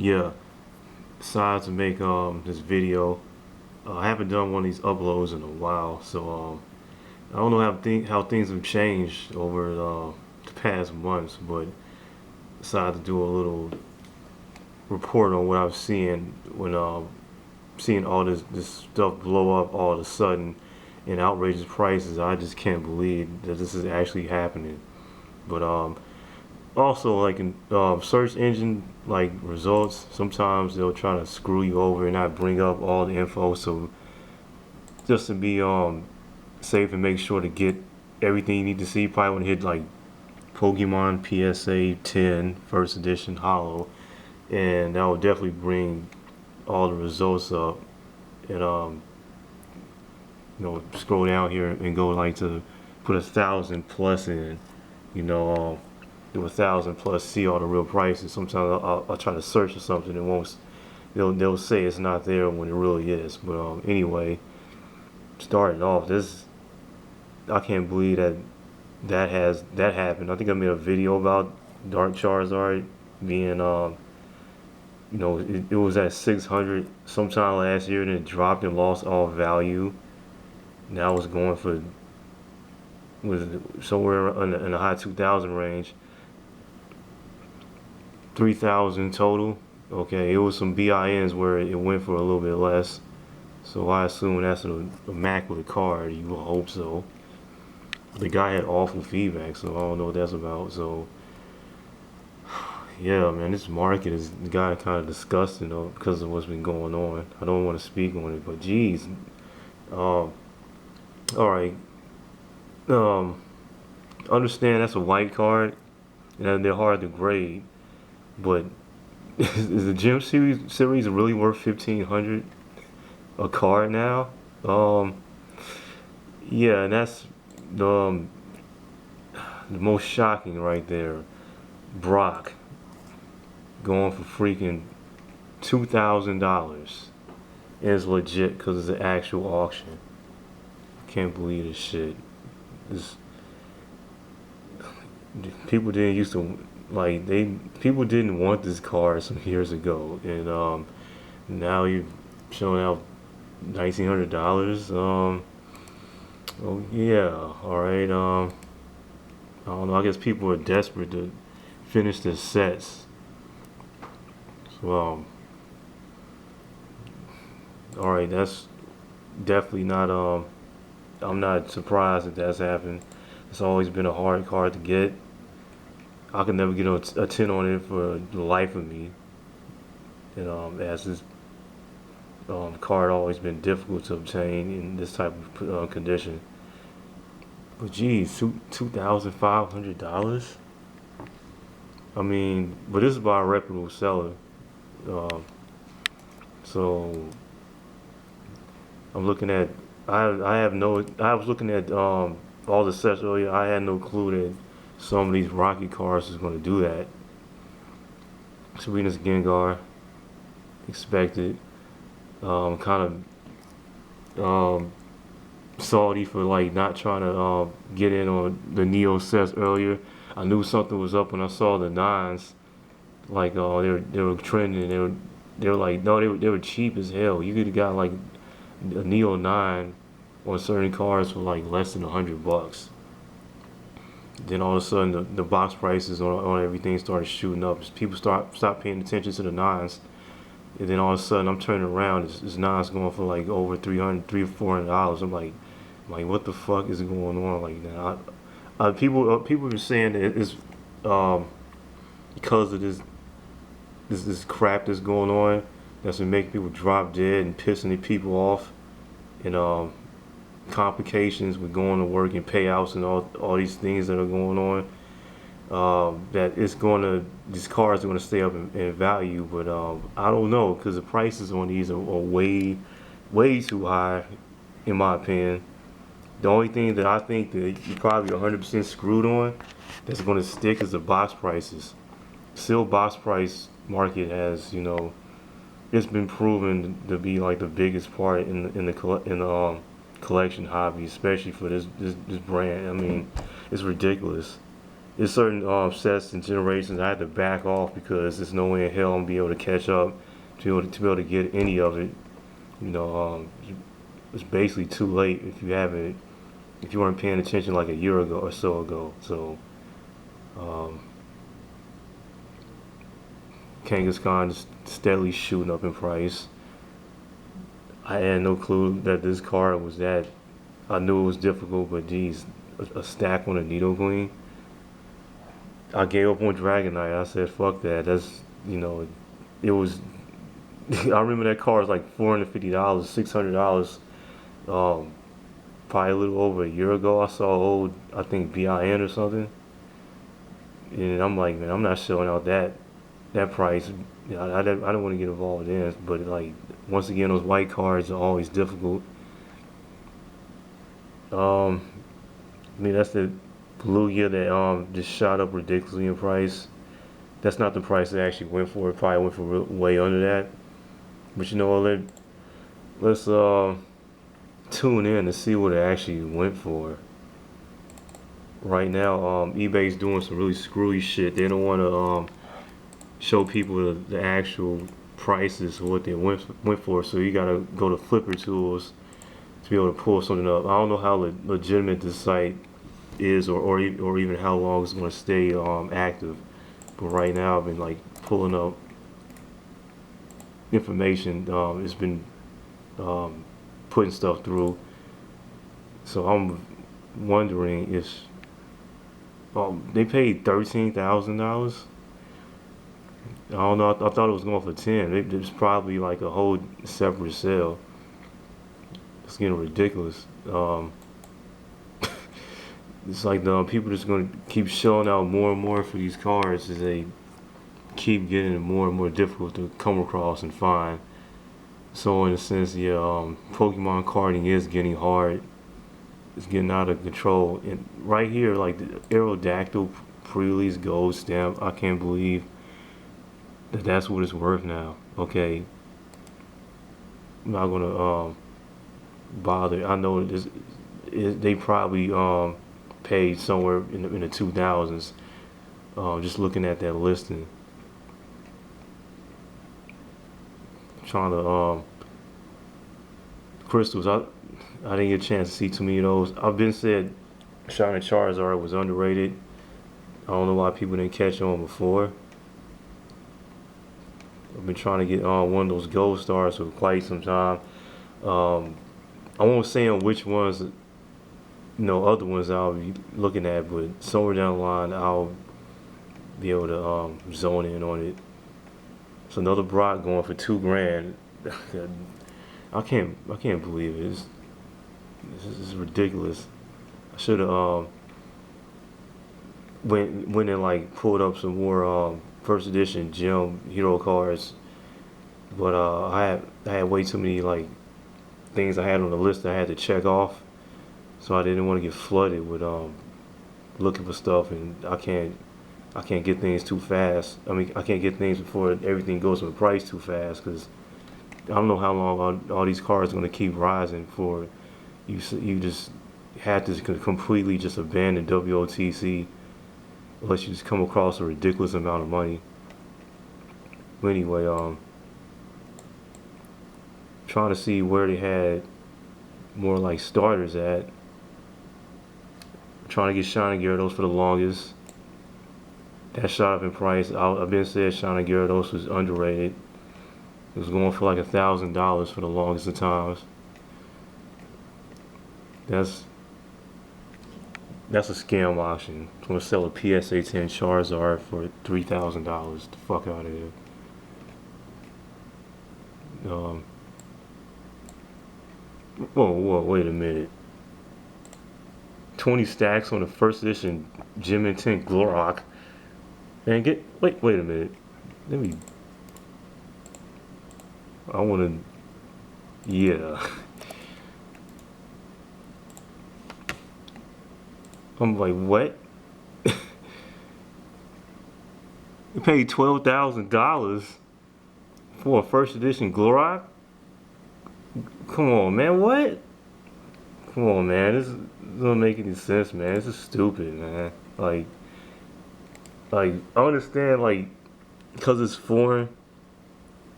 Yeah, decided to make this video. I haven't done one of these uploads in a while, so I don't know how things have changed over the past months, but decided to do a little report on what I was seeing when seeing all this stuff blow up all of a sudden in outrageous prices. I just can't believe that this is actually happening. But also, like in search engine like results, sometimes they'll try to screw you over and not bring up all the info. So just to be safe and make sure to get everything you need to see, you probably want to hit like Pokemon PSA 10 First Edition Hollow, and that will definitely bring all the results up. And scroll down here and go like to put 1,000 plus in. You know, do 1,000 plus, see all the real prices. Sometimes I'll try to search for something and won't. They'll say it's not there when it really is. But anyway, starting off, this I can't believe that happened. I think I made a video about Dark Charizard being it was at 600 sometime last year, and it dropped and lost all value. Now it's going for was somewhere in the high 2,000 range, 3,000 total. Okay, it was some BINs where it went for a little bit less. So I assume that's an immaculate card. You will hope so. The guy had awful feedback, so I don't know what that's about. So yeah, man, this market is got kind of disgusting though because of what's been going on. I don't want to speak on it, but geez, um, all right, um, understand that's a white card and they're hard to grade, but is the gym series really worth 1,500 a card now? Um, yeah, and that's the um, the most shocking right there. Brock going for freaking $2,000 is legit because it's an actual auction. Can't believe this shit. This, people didn't used to like they people didn't want this car some years ago, and now you're showing out $1,900. Oh yeah, all right. I don't know. I guess people are desperate to finish their sets. So all right, that's definitely not I'm not surprised that that's happened. It's always been a hard card to get. I could never get a 10 on it for the life of me. And as this card always been difficult to obtain in this type of condition. But geez, $2,500. I mean, but this is by a reputable seller. Um, so I'm looking at. I have no. I was looking at all the sets earlier. I had no clue that some of these Rocky cards is going to do that. Serena's Gengar, expected. Kind of salty for like not trying to get in on the Neo sets earlier. I knew something was up when I saw the nines. Like they were trending. They were like no, they were cheap as hell. You could have got like a Neo 9 on certain cars for like less than $100. Then all of a sudden the box prices on everything started shooting up. People stop paying attention to the nines, and then all of a sudden I'm turning around. This nines going for like over 300, $300 or $400. I'm like, what the fuck is going on? Like now, people are saying that it's um, because of this crap that's going on that's been making people drop dead and pissing the people off, and complications with going to work and payouts and all these things that are going on. That it's going to these cars are going to stay up in value, but I don't know because the prices on these are way too high, in my opinion. The only thing that I think that you're probably 100% screwed on that's going to stick is the box prices. Still, box price market has it's been proven to be like the biggest part in the collection hobby, especially for this brand. I mean, it's ridiculous. there's certain sets and generations I had to back off because there's no way in hell I'm gonna be able to catch up to be able to get any of it. You know, it's basically too late if you weren't paying attention like a year ago or so ago. So um, Kangaskhan is steadily shooting up in price. I had no clue that this card was that. I knew it was difficult, but geez, a stack on a Needle Queen. I gave up on Dragonite. I said, fuck that. That's, it was. I remember that car was like $450, $600. Um, Probably a little over a year ago. I saw old, I think BIN or something, and I'm like, man, I'm not showing out that price. I don't want to get involved in it, but like once again, those white cards are always difficult. Um, I mean, that's the Lugia that just shot up ridiculously in price. That's not the price they actually went for. It probably went for way under that. But you know what? Let's tune in to see what it actually went for. Right now, eBay's doing some really screwy shit. They don't want to show people the actual prices of what they went for. So you gotta go to Flipper Tools to be able to pull something up. I don't know how legitimate this site is, or even how long it's gonna stay active. But right now, I've been like pulling up information. It's been um, putting stuff through. So I'm wondering if they paid $13,000. I don't know. I thought it was going for 10. It's probably like a whole separate sale. It's getting ridiculous. It's like the people just going to keep showing out more and more for these cards as they keep getting it more and more difficult to come across and find. So in a sense, yeah, Pokemon carding is getting hard. It's getting out of control. And right here, like the Aerodactyl pre-release gold stamp, I can't believe that's what it's worth now. Okay, I'm not gonna bother. I know they probably paid somewhere in the 2000s. Just looking at that listing, trying to crystals. I didn't get a chance to see too many of those. I've been said Shining Charizard was underrated. I don't know why people didn't catch on before. I've been trying to get on one of those gold stars for quite some time. Um, I won't say on which ones, other ones I'll be looking at, but somewhere down the line I'll be able to zone in on it. It's another Brock going for 2 grand. I can't believe it. This is ridiculous. I should have went and like pulled up some more first edition gem hero cards, but I had way too many like things I had on the list that I had to check off, so I didn't want to get flooded with looking for stuff, and I can't get things too fast. I mean, I can't get things before everything goes in price too fast because I don't know how long all these cards are going to keep rising for. You just had to completely just abandon WOTC unless you just come across a ridiculous amount of money. But anyway, trying to see where they had more like starters at. Trying to get Shiny Gyarados for the longest. That shot up in price. I've been said Shiny Gyarados was underrated. It was going for like $1,000 for the longest of times. That's a scam auction. I'm gonna sell a PSA 10 Charizard for $3,000. The fuck out of here. Um, whoa, wait a minute. 20 stacks on the first edition Gem and Tint Glorak. And wait a minute. Let me. I wanna. Yeah. I'm like, what? You paid $12,000 for a first edition Glorak? Come on, man. What? Come on, man. This doesn't make any sense, man. This is stupid, man. Like, Like I understand like because it's foreign,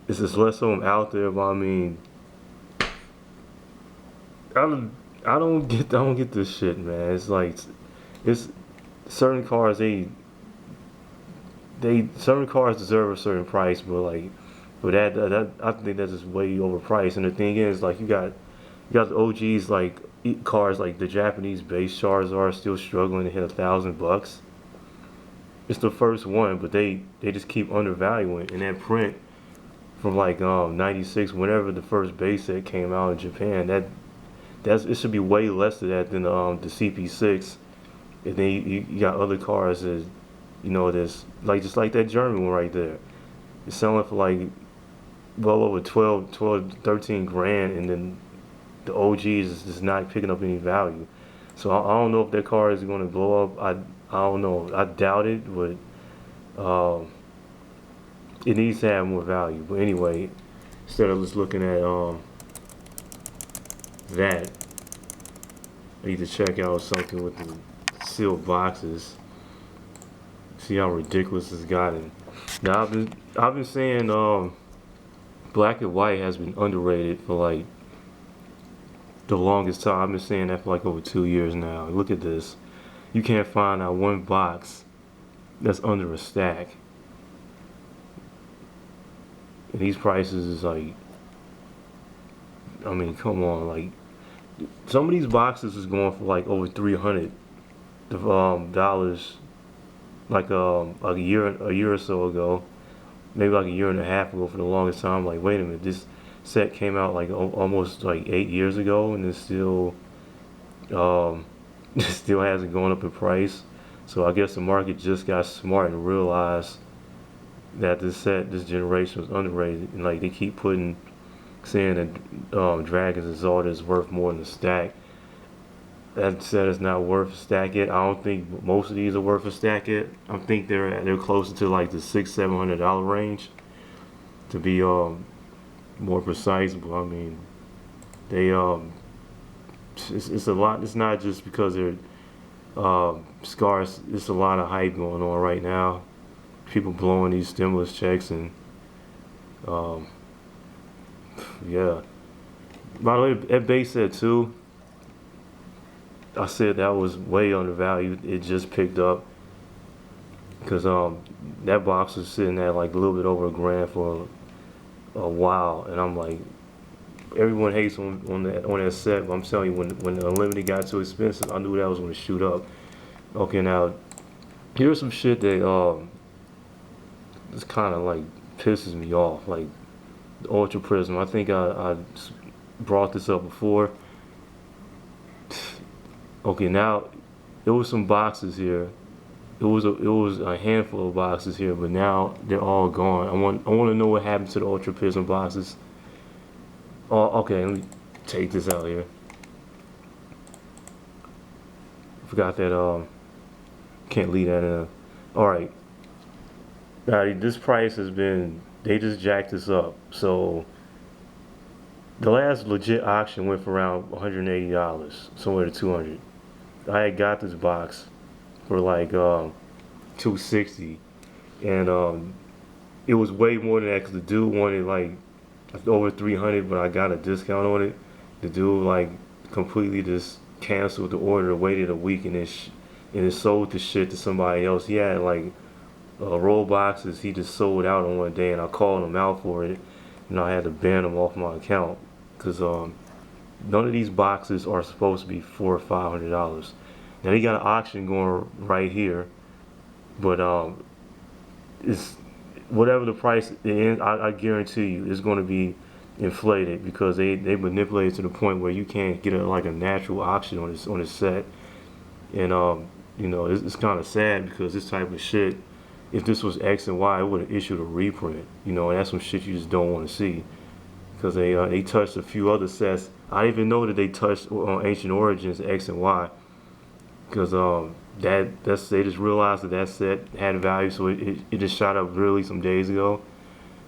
it's just less of them out there. But I mean, I don't I don't get this shit, man. It's like it's certain cars they certain cars deserve a certain price, but like but that I think that's just way overpriced. And the thing is, like you got the OGs like cars like the Japanese base Charizard are still struggling to hit $1,000. It's the first one, but they just keep undervaluing. And that print from like '96, whenever the first base set came out in Japan, that's it should be way less of that than the CP6. And then you got other cars that you know that's like just like that German one right there. It's selling for like well over 13 grand, and then the OGs is just not picking up any value. So I don't know if that car is going to blow up. I don't know. I doubt it, but um, it needs to have more value. But anyway, instead of just looking at that, I need to check out something with the sealed boxes. See how ridiculous it's gotten. Now I've been saying black and white has been underrated for like the longest time. I've been saying that for like over 2 years now. Look at this. You can't find that one box that's under a stack. And these prices is like, I mean, come on, like some of these boxes is going for like over $300 like a year or so ago, maybe like a year and a half ago for the longest time. Like, wait a minute, this set came out like almost like 8 years ago, and it's still um, it still hasn't gone up in price. So I guess the market just got smart and realized that this generation was underrated, and like they keep putting saying that Dragons and Zelda is worth more than a stack. That said, it's not worth a stack yet. I don't think most of these are worth a stack yet. I think they're closer to like the $600-700 range to be more precise. But I mean, they it's a lot. It's not just because they're scarce. It's a lot of hype going on right now. People blowing these stimulus checks and um, yeah. By the way, at base set too, I said that was way undervalued. It just picked up because that box was sitting at like a little bit over a grand for a while, and I'm like, everyone hates on that set, but I'm telling you, when the unlimited got too expensive, I knew that was going to shoot up. Okay, now here's some shit that just kind of like pisses me off, like the Ultra Prism. I think I brought this up before. Okay, now there was some boxes here. It was a handful of boxes here, but now they're all gone. I want to know what happened to the Ultra Prism boxes. Oh, okay, let me take this out here. Forgot that can't leave that in. All right, now this price has been they just jacked this up. So the last legit auction went for around $180, somewhere to 200. I had got this box for like 260, and it was way more than that because the dude wanted like over 300, but I got a discount on it. The dude like completely just canceled the order, waited a week, and and it sold the shit to somebody else. He had like roll boxes he just sold out on one day, and I called him out for it, and I had to ban him off my account because none of these boxes are supposed to be $400 or $500. Now they got an auction going right here, but it's whatever the price is. I guarantee you it's going to be inflated because they manipulate it to the point where you can't get like a natural auction on this set, and you know it's kind of sad because this type of shit. If this was X and Y, it would have issued a reprint. You know, and that's some shit you just don't want to see because they touched a few other sets. I didn't even know that they touched on Ancient Origins X and Y because that's they just realized that set had value, so it just shot up really some days ago.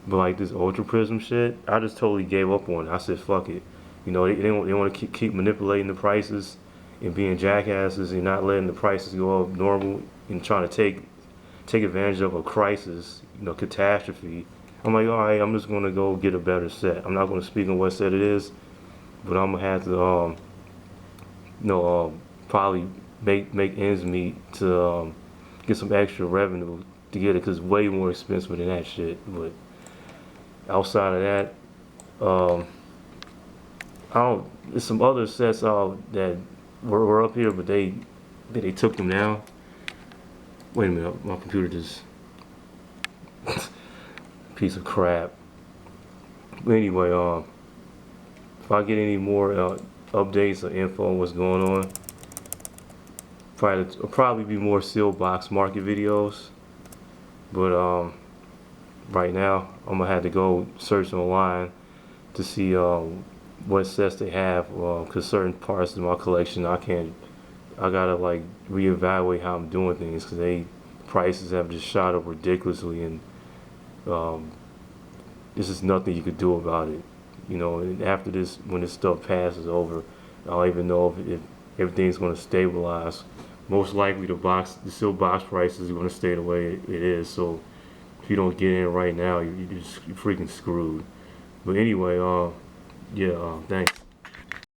But like this Ultra Prism shit, I just totally gave up on it. I said fuck it. You know they want to keep manipulating the prices and being jackasses and not letting the prices go up normal and trying to take take advantage of a crisis, catastrophe. I'm like, all right, I'm just gonna go get a better set. I'm not gonna speak on what set it is, but I'm gonna have to, probably make ends meet to get some extra revenue to get it, because it's way more expensive than that shit. But outside of that, um, I don't. There's some other sets that were up here, but they took them down. Wait a minute, my computer just piece of crap. But anyway, if I get any more updates or info on what's going on, probably be more sealed box market videos. But right now, I'm gonna have to go search online to see what sets they have. Cause certain parts of my collection, I gotta like reevaluate how I'm doing things, cause prices have just shot up ridiculously, and um, there's just nothing you could do about it. And after this, when this stuff passes over, I don't even know if everything's gonna stabilize. Most likely, the silk box prices are gonna stay the way it is. So if you don't get in right now, you're freaking screwed. But anyway, yeah, thanks.